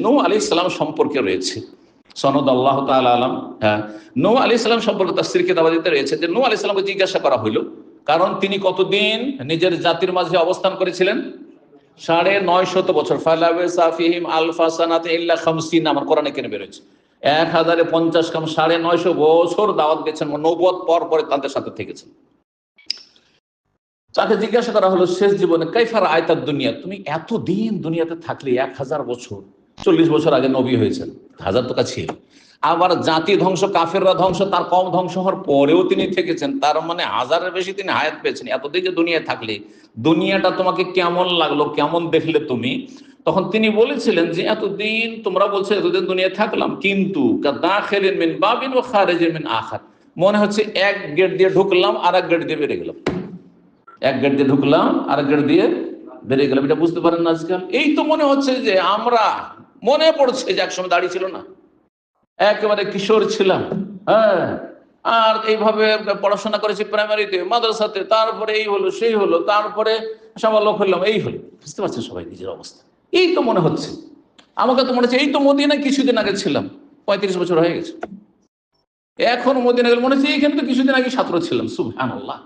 নূহ আলাইহিস সালাম সম্পর্কে রয়েছে সনদ আল্লাহ তাআলা আলাম। হ্যাঁ, নূহ আলাইহিস সালাম সম্পর্কে তাফসীর কিতাবাদিতে রয়েছে যে নূহ আলাইহিস সালামকে জিজ্ঞাসা করা হইল, কারণ তিনি কতদিন নিজের জাতির মাঝে অবস্থান করেছিলেন? 950 বছর। ফালাবিসা ফীহিম আলফা সানাতিন ইল্লা 50, আমার কোরআনে কেন বেরোচ্ছে 1050 কাম 950 বছর দাওয়াত দিয়েছেন, নবুয়ত পর পরে তাদের সাথে থেকেছেন। তাকে জিজ্ঞাসা করা হলো শেষ জীবনে, কাইফা রাআইতাদ দুনিয়া, তুমি এতদিন দুনিয়াতে থাকলে, 1000 বছর, 40 বছর আগে নবী হয়েছেন, 1000 তো কাছে ছিল, আবার জাতি ধ্বংস, কাফেররা ধ্বংস, তার কম ধ্বংস হওয়ার পরেও তিনি থেকেছেন, তার মানে 1000-এর বেশি তিনি হায়াত পেয়েছেন। এতদিন যে দুনিয়ায় থাকলে দুনিয়াটা তোমাকে কেমন লাগলো, কেমন দেখলে তুমি? তখন তিনি বলেছিলেন যে এতদিন তোমরা বলছো এতদিন দুনিয়ায় থাকলাম, কিন্তু দাখিলিন মিন বাবিন ওয়া খারিজিন মিন আখার, মনে হচ্ছে এক গেট দিয়ে ঢুকলাম আর এক গেট দিয়ে বেরিয়ে গেলাম, এক গেট দিয়ে ঢুকলাম আর এক গেট দিয়ে বেরিয়ে গেলাম। এটা বুঝতে পারেন না আজকাল? এই তো মনে হচ্ছে যে আমরা, মনে পড়ছে যে একসময় দাড়ি ছিল না, একেবারে কিশোর ছিলাম, হ্যাঁ, আর এইভাবে পড়াশোনা করেছি প্রাইমারিতে, মাদ্রাসাতে, তারপরে এই হলো সেই হলো, তারপরে সামালক হলাম, এই হলো। বুঝতে পারছেন সবাই নিজের অবস্থা? এই তো মনে হচ্ছে, আমাকে তো মনে হচ্ছে এই তো মদিনায় কিছুদিন আগে ছিলাম, 35 বছর হয়ে গেছে। এখন মদিনা গেলে মনে হচ্ছে এইখানে তো কিছুদিন আগে ছাত্র ছিলাম। সুবহানাল্লাহ।